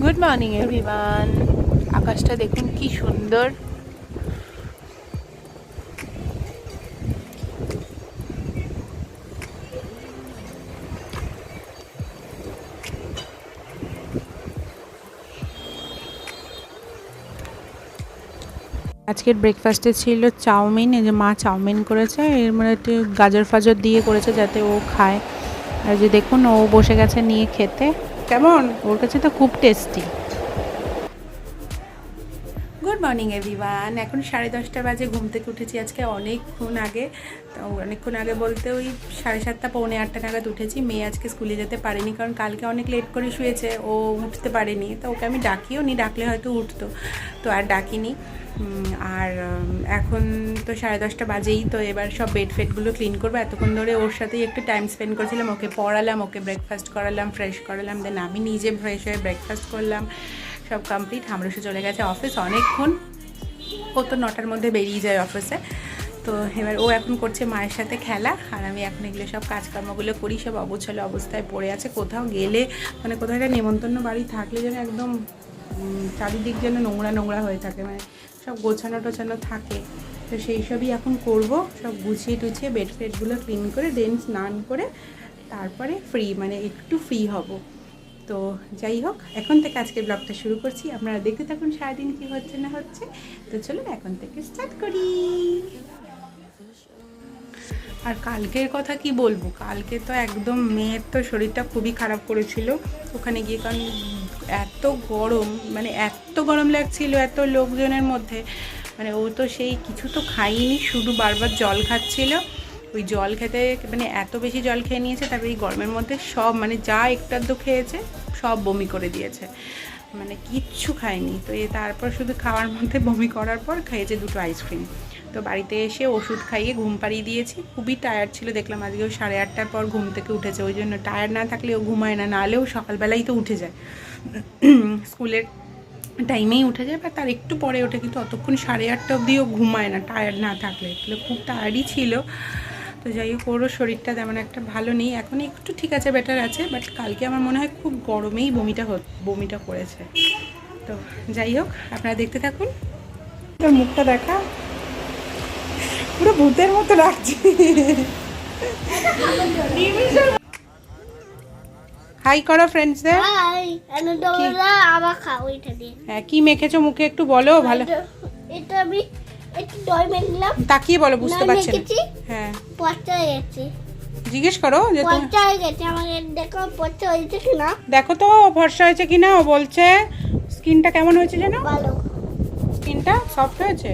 Good morning everyone. আকাশটা দেখুন কি সুন্দর। আজকের ব্রেকফাস্টে ছিল চাউমিন। এই যে মা চাউমিন করেছে, এর মধ্যে একটু গাজর ফাজর দিয়ে করেছে যাতে ও খায়। আর যে দেখুন ও বসে গেছে নিয়ে খেতে। কেমন, ওর কাছে তো খুব টেস্টি। Good morning everyone. এখন 10:30 বাজে, ঘুম থেকে উঠেছি আজকে অনেকক্ষণ আগে। তো অনেকক্ষণ আগে বলতে ওই 7:30 পৌনে 8টা নাগাদ উঠেছি। মেয়ে আজকে স্কুলে যেতে পারেনি, কারণ কালকে অনেক লেট করে শুয়েছে, ও উঠতে পারেনি। তো ওকে আমি ডাকিও নি, ডাকলে হয়তো উঠতো, তো আর ডাকিনি। আর এখন তো 10:30 বাজেই, তো এবার সব বেড ফেডগুলো ক্লিন করবো। এতক্ষণ ধরে ওর সাথেই একটু টাইম স্পেন্ড করেছিলাম, ওকে পড়ালাম, ওকে ব্রেকফাস্ট করালাম, ফ্রেশ করালাম, দেন আমি নিজে ফ্রেশ হয়ে ব্রেকফাস্ট করলাম। সব কমপ্লিট। হামরুষে চলে গেছে অফিস অনেকক্ষণ, ও তো 9টার মধ্যে বেরিয়ে যায় অফিসে। তো এবার ও এখন করছে মায়ের সাথে খেলা, আর আমি এখন এগুলো সব কাজকর্মগুলো করি। সব অগোছালো অবস্থায় পড়ে আছে। কোথাও গেলে মানে কোথাও একটা নেমন্তন্ন বাড়ি থাকলে যেন একদম চারিদিক যেন নোংরা নোংরা হয়ে থাকে, মানে সব গোছানো টোছানো থাকে। তো সেই সবই এখন করব, সব গুছিয়ে টুছিয়ে বেড ফেডগুলো ক্লিন করে দেন স্নান করে তারপরে ফ্রি, মানে একটু ফ্রি হব। তো যাই হোক, এখন থেকে আজকে ব্লগটা শুরু করছি। আপনারা দেখতে থাকুন সারাদিন কী হচ্ছে না হচ্ছে। তো চলুন এখন থেকে স্টার্ট করি। আর কালকের কথা কি বলবো, কালকে তো একদম মেয়ের তো শরীরটা খুবই খারাপ করেছিল ওখানে গিয়ে, কারণ এত গরম, মানে এত গরম লাগছিল এত লোকজনের মধ্যে। মানে ও তো সেই কিছু তো খাইনি, শুধু বারবার জল খাচ্ছিল। ওই জল খেতে মানে এত বেশি জল খেয়ে নিয়েছে, তারপরে এই গরমের মধ্যে সব মানে যা একটু আধটু খেয়েছে সব বমি করে দিয়েছে, মানে কিচ্ছু খায়নি। তো তারপর শুধু খাওয়ার মধ্যে বমি করার পর খেয়েছে 2টো আইসক্রিম। তো বাড়িতে এসে ওষুধ খাইয়ে ঘুম পাড়িয়ে দিয়েছি। খুবই টায়ার্ড ছিল, দেখলাম আজকেও 8:30টার পর ঘুম থেকে উঠেছে। ওই জন্য টায়ার্ড না থাকলে ও ঘুমায় না, নাহলেও সকালবেলাই তো উঠে যায়, স্কুলের টাইমেই উঠে যায় বা তার একটু পরে ওঠে, কিন্তু অতক্ষণ 8:30 অবধিও ঘুমায় না টায়ার্ড না থাকলে। এগুলো খুব টায়ার্ডই ছিল। তো যাই হোক, ওরও শরীরটা তেমন একটা ভালো নেই, এখন একটু ঠিক আছে, বেটার আছে। বাট কালকে আমার মনে হয় খুব গরমেই বমিটা করেছে। তো যাই হোক, আপনারা দেখতে থাকুন। তোর মুখটা দেখা, পুরো ভূতের মতো লাগছে। হাই করো ফ্রেন্ডসদের। হ্যাঁ, কি মেখেছো মুখে একটু বলো ভালো। এটা আমি একটু দই মেখলাম। তাকিয়ে বলো, বুঝতে পারছি না। হ্যাঁ, পচা হয়ে গেছে। জিজ্ঞেস করো যে পচা হয়ে গেছে আমাকে, দেখো পচা হয়েছে কিনা। দেখো তো ফর্সা হয়েছে কিনা। ও বলছে স্কিনটা কেমন হয়েছে যেন, ভালো। স্কিনটা সফট হয়েছে।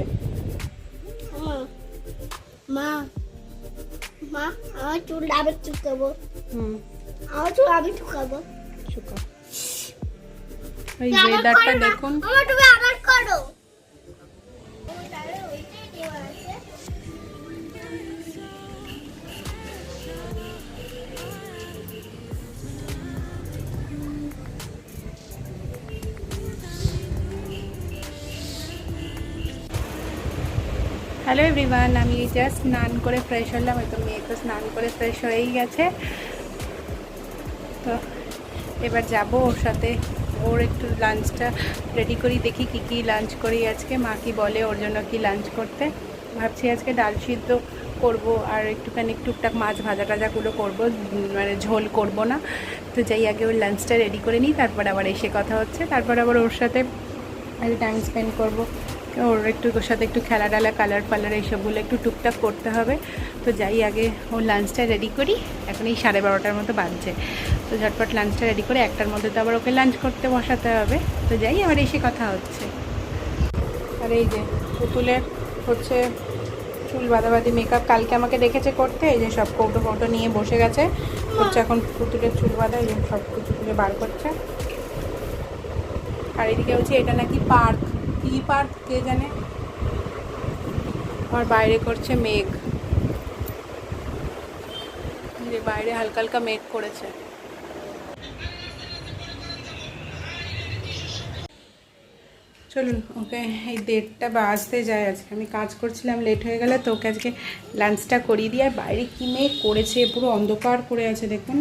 মা মা আমার চুল আমি চুকাবো। হুম, আমার চুল আমি চুকাবো। শুকা। এই ওয়েদারটা দেখুন। আমার তুমি আবার করো। হ্যালো এভরিওয়ান, আমি জাস্ট স্নান করে ফ্রেশ হলাম। হয়তো মেয়ে তো স্নান করে ফ্রেশ হয়েই গেছে। তো এবার যাব ওর সাথে, ওর একটু লাঞ্চটা রেডি করি, দেখি কি কি লাঞ্চ করি আজকে। মা কি বলে ওর জন্য কি লাঞ্চ করতে। ভাবছি আজকে ডাল সিদ্ধ করব, আর একটুখানি টুকটাক মাছ ভাজা টাজাগুলো করবো, মানে ঝোল করব না। তো যাই আগে ওর লাঞ্চটা রেডি করে নিই, তারপর আবার এসে কথা হচ্ছে। তারপর আবার ওর সাথে টাইম স্পেন্ড করবো, ওর সাথে একটু খেলা ডালা, কালার ফালার এইসবগুলো একটু টুকটাক করতে হবে। তো যাই আগে ওর লাঞ্চটা রেডি করি। এখন এই 12:30টার মতো বাজছে। তো ঝটপট লাঞ্চটা রেডি করে 1টার মধ্যে তো আবার ওকে লাঞ্চ করতে বসাতে হবে। তো যাই আবার এসে কথা হচ্ছে। আর এই যে পুতুলের হচ্ছে চুল বাঁধাবাঁধি মেকআপ, কালকে আমাকে দেখেছে করতে। এই যে সব কৌটো নিয়ে বসে গেছে, হচ্ছে এখন পুতুলের চুল বাঁধা, এই যে সব কিছু তুলে বার করছে। আর এদিকে হচ্ছে এটা নাকি পার্ক, কি পার্ক কে জানে। আর বাইরে করছে মেঘ, বাইরে হালকা হালকা মেঘ করেছে। চলুন, ওকে এই 1:30টা বাজতে যায়। আজকে আমি কাজ করছিলাম, লেট হয়ে গেলে, তো ওকে আজকে লাঞ্চটা করিয়ে দিই। আর বাইরে কি মেঘ করেছে, পুরো অন্ধকার করে আছে দেখুন,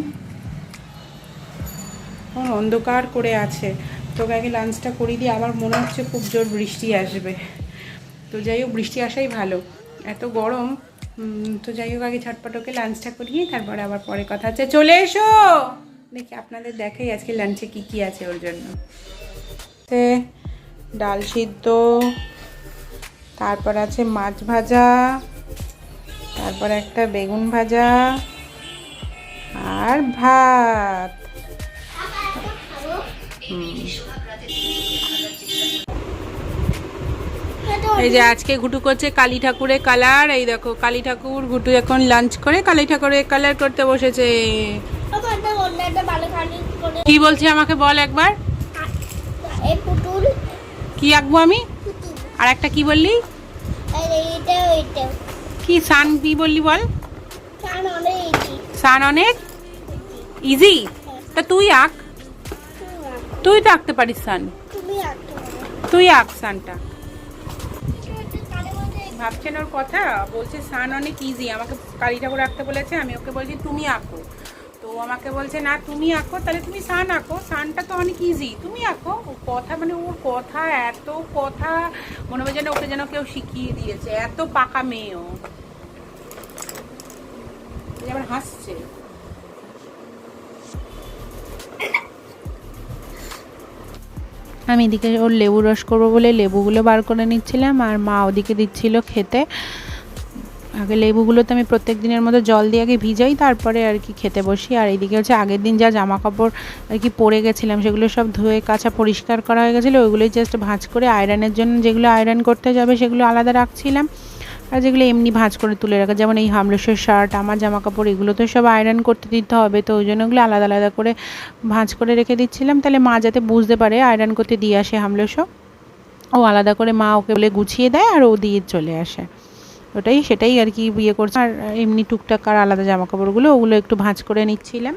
অন্ধকার করে আছে। তোকে আগে লাঞ্চটা করিয়ে দিয়ে আমার মনে হচ্ছে খুব জোর বৃষ্টি আসবে। তো যাই হোক বৃষ্টি আসাই ভালো, এত গরম। তো যাই হোক আগে ঝটপট ওকে লাঞ্চটা করিয়ে তারপরে আবার পরে কথা হচ্ছে। চলে এসো দেখি আপনাদের দেখাই আজকে লাঞ্চে কি কি আছে ওর জন্য। ডাল সিদ্ধ, তারপর আছে মাছ ভাজা, তারপর একটা বেগুন ভাজা আর ভাত। এই যে আজকে ঘুটু করছে কালী ঠাকুরের কালার। এই দেখো কালী ঠাকুর, ঘুটু এখন লাঞ্চ করে কালী ঠাকুরের কালার করতে বসেছে। কি বলছি আমাকে বল একবার, এই পুতুল কি আঁকবো আমি? পুতুল আর একটা কি বললি? এইটা কি সান কি বললি বল? কান অনেক ইজি। সান অনেক ইজি। তা তুই আঁক, তুই তো আঁকতে পারিস সান, তুমি আঁকতে পারো। তুই আঁক সানটা। ভাবছেন ওর কথা, বলছে সান অনেক ইজি, আমাকে কালী ঠাকুর আঁকতে বলেছে, আমি ওকে বলছি তুমি আঁকো। তো আমাকে বলছে না তুমি আঁকো, তাহলে তুমি সান আঁকো, সানটা তো অনেক ইজি, তুমি আঁকো। ও কথা মানে ওর কথা এত কথা, মনে হয় যেন ওকে যেন কেউ শিখিয়ে দিয়েছে, এত পাকা মেয়ে ও। যেমন হাসছে। আমি এদিকে ওর লেবু রস করবো বলে লেবুগুলো বার করে নিচ্ছিলাম, আর মা ওদিকে দিচ্ছিল খেতে। আগে লেবুগুলো তো আমি প্রত্যেক দিনের মতো জল দিয়ে আগে ভিজাই, তারপরে আর কি খেতে বসি। আর এইদিকে হচ্ছে আগের দিন যা জামা কাপড় আর কি পরে গেছিলাম সেগুলো সব ধুয়ে কাচা পরিষ্কার করা হয়ে গেছিলো, ওইগুলোই জাস্ট ভাঁজ করে আয়রনের জন্য, যেগুলো আয়রন করতে যাবে সেগুলো আলাদা রাখছিলাম, আর যেগুলো এমনি ভাঁজ করে তুলে রাখা, যেমন এই হামলসের শার্ট, আমার জামা কাপড়, এগুলো তো সব আয়রন করতে দিতে হবে, তো ওই জন্য ওগুলো আলাদা আলাদা করে ভাঁজ করে রেখে দিচ্ছিলাম, তাহলে মা যাতে বুঝতে পারে আয়রন করতে দিয়ে আসে হামলসও, ও আলাদা করে মা ওকে বলে গুছিয়ে দেয় আর ও দিয়ে চলে আসে। সেটাই আর কি বিয়ে করছে। আর এমনি টুকটাক আর আলাদা জামা কাপড়গুলো ওগুলো একটু ভাঁজ করে নিচ্ছিলাম।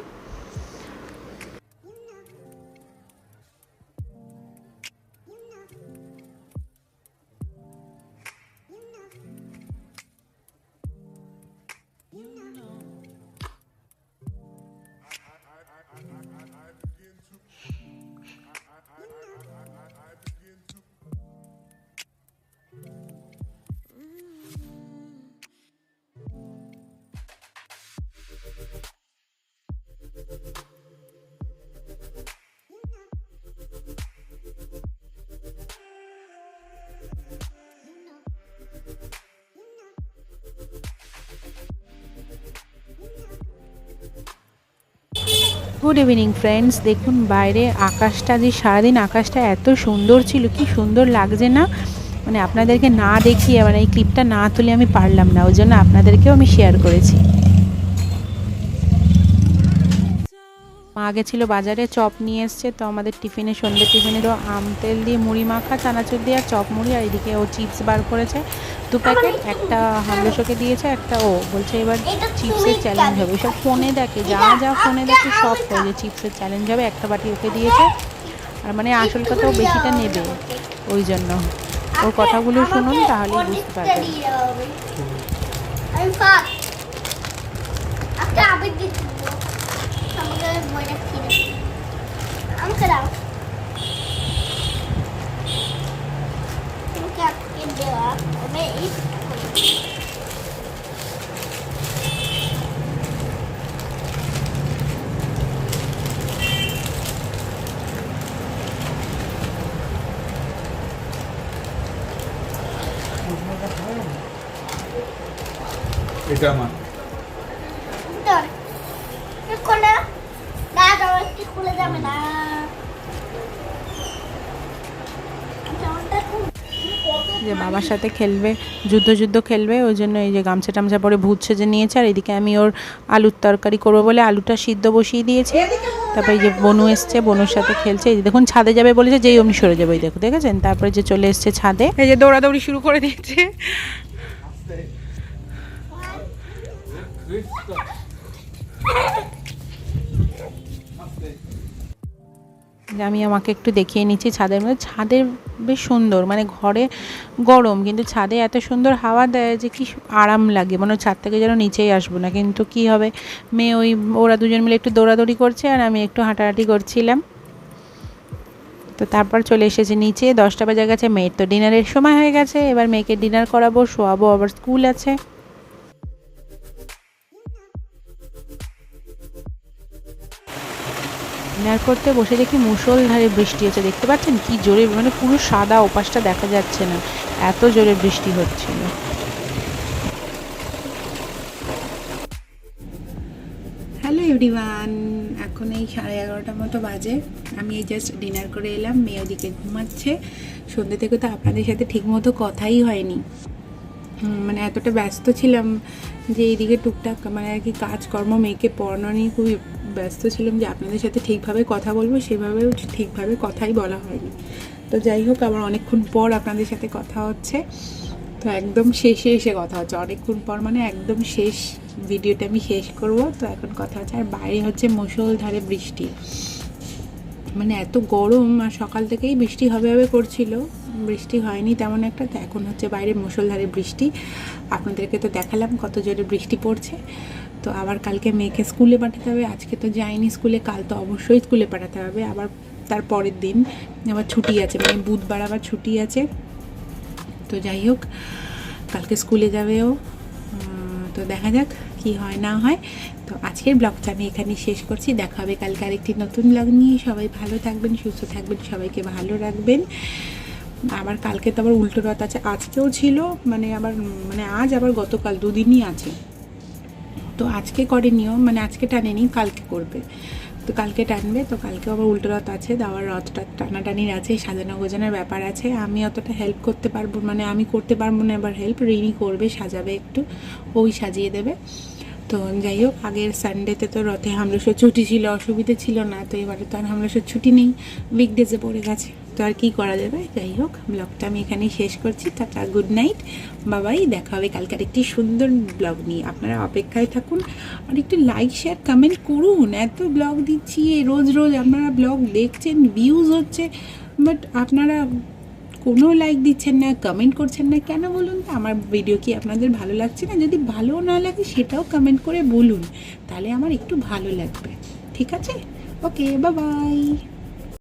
গুড ইভিনিং ফ্রেন্ডস, দেখুন বাইরে আকাশটা, যে সারাদিন আকাশটা এত সুন্দর ছিল, কি সুন্দর লাগছে না, মানে আপনাদেরকে না দেখিয়ে মানে এই ক্লিপটা না তুলে আমি পারলাম না, ওই জন্য আপনাদেরকেও আমি শেয়ার করেছি। মা গেছিলো বাজারে, চপ নিয়ে এসছে, তো আমাদের টিফিনে, সন্ধ্যে টিফিনে তো আম তেল দিয়ে মুড়ি মাখা, চানাচুর দিয়ে আর চপ মুড়ি, আর এদিকে ও চিপস বার করেছে 2 প্যাকেট, একটা হামলসকে দিয়েছে, একটা ও বলছে এবার চিপসের চ্যালেঞ্জ হবে, সব ফোনে দেখে, যা যা ফোনে দেখে সব করে যে চিপসের চ্যালেঞ্জ হবে, একটা বাটি ওকে দিয়েছে। আর মানে আসল কথা ও বেশিটা নেবে, ওই জন্য ওর কথাগুলো শুনুন তাহলেই বুঝতে পারবেন। আমাকে দাও, তোমাকে আজকে দেওয়া হবে এই এটা আমার খুলে না, দাও একটু খুলে যাবে না। যে বাবার সাথে খেলবে, যুদ্ধ খেলবে, ওই জন্য এই যে গামছা টামছা পরে ভূত সেজে নিয়েছে। আর এদিকে আমি ওর আলুর তরকারি করবো বলে আলুটা সিদ্ধ বসিয়ে দিয়েছি। তারপরে এই যে বনু এসছে, বনুর সাথে খেলছে। এই যে দেখুন ছাদে যাবে বলেছে, যেই অমনি সরে যাবে, এই দেখো দেখেছেন। তারপরে যে চলে এসছে ছাদে, এই যে দৌড়াদৌড়ি শুরু করে দিয়েছে। আমি আমাকে একটু দেখিয়ে নিচ্ছি ছাদের মধ্যে। ছাদের বেশ সুন্দর, মানে ঘরে গরম কিন্তু ছাদে এত সুন্দর হাওয়া দেয় যে কি আরাম লাগে, মানে ছাদ থেকে যেন নিচেই আসবো না। কিন্তু কি হবে, মেয়ে ওরা দুজন মিলে একটু দৌড়াদৌড়ি করছে আর আমি একটু হাঁটাহাঁটি করছিলাম। তো তারপর চলে এসেছে নিচে, 10টা বাজে গেছে, মেয়ের তো ডিনারের সময় হয়ে গেছে, এবার মেয়েকে ডিনার করাবো, শোয়াবো, আবার স্কুল আছে। ডিনার করতে বসে দেখি মুষলধারে বৃষ্টি হচ্ছে, দেখতে পাচ্ছেন কি জোরে, মানে পুরো সাদা, ওপাশটা দেখা যাচ্ছে না, এত জোরে বৃষ্টি হচ্ছিল। হ্যালো এভরিওয়ান, এখন এই 11:30 মতো বাজে, আমি এই জাস্ট ডিনার করে এলাম, মেয়ে ওদিকে ঘুমাচ্ছে। সন্ধ্যে থেকে তো আপনাদের সাথে ঠিক মতো কথাই হয়নি, মানে এতটা ব্যস্ত ছিলাম যে এইদিকে টুকটাক মানে আর কি কাজকর্ম, মেয়েকে পড়ানো নিয়ে খুবই ব্যস্ত ছিলাম যে আপনাদের সাথে ঠিকভাবে কথা বলবো, সেভাবেও ঠিকভাবে কথাই বলা হয়নি। তো যাই হোক, আবার অনেকক্ষণ পর আপনাদের সাথে কথা হচ্ছে, তো একদম শেষে এসে কথা হচ্ছে, অনেকক্ষণ পর মানে একদম শেষ ভিডিওটা আমি শেষ করব। তো এখন কথা হচ্ছে, আর বাইরে হচ্ছে মুষলধারে বৃষ্টি, মানে এত গরম, আর সকাল থেকেই বৃষ্টি হবে হবে করছিল, বৃষ্টি হয়নি তেমন একটা। তো এখন হচ্ছে বাইরে মুষলধারে বৃষ্টি, আপনাদেরকে তো দেখালাম কত জোরে বৃষ্টি পড়ছে। তো আবার কালকে মেয়েকে স্কুলে পাঠাতে হবে, আজকে তো যাইনি স্কুলে, কাল তো অবশ্যই স্কুলে পাঠাতে হবে। আবার তার পরের দিন আবার ছুটি আছে, মানে বুধবার আবার ছুটি আছে। তো যাই হোক, কালকে স্কুলে যাবে ও, তো দেখা যাক কি হয় না হয়। তো আজকের ব্লগটা আমি এখানে শেষ করছি, দেখা হবে কালকে আরেকটি নতুন ব্লগ নিয়ে। সবাই ভালো থাকবেন, সুস্থ থাকবেন, সবাইকে ভালো রাখবেন। আবার কালকে তো আবার উল্টো রথ আছে, আজকেও ছিল, মানে আবার মানে আজ আবার গতকাল দুদিনই আছে। তো আজকে করেনিও, মানে আজকে টানেনি, কালকে করবে। তো কালকে টানবে, তো কালকে আবার উল্টো রথ আছে, আবার রথটা টানাটানির আছে, সাজানো গোজানোর ব্যাপার আছে। আমি অতটা হেল্প করতে পারবো, মানে আমি করতে পারবো না, এবার হেল্প রিনি করবে, সাজাবে একটু, ওই সাজিয়ে দেবে। তো যাই হোক, আগের সানডেতে তো রথে হামলাসের ছুটি ছিল, অসুবিধে ছিল না, তো এবারে তো আর হামলাসের ছুটি নেই, উইকডেজে পড়ে গেছে, তো আর কী করা যাবে। যাই হোক, ব্লগটা আমি এখানেই শেষ করছি, টাটা, গুড নাইট, বাবাই, দেখা হবে কালকে আরেকটি সুন্দর ব্লগ নিয়ে। আপনারা অপেক্ষায় থাকুন, আর একটু লাইক শেয়ার কমেন্ট করুন। এত ব্লগ দিচ্ছি, রোজ রোজ আপনারা ব্লগ দেখছেন, ভিউজ হচ্ছে, বাট আপনারা কোনো লাইক দিচ্ছেন না, কমেন্ট করছেন না, কেন বলুন তো? আমার ভিডিও কি আপনাদের ভালো লাগছে না? যদি ভালো না লাগে সেটাও কমেন্ট করে বলুন, তাহলে আমার একটু ভালো লাগবে, ঠিক আছে? ওকে, বাই বাই।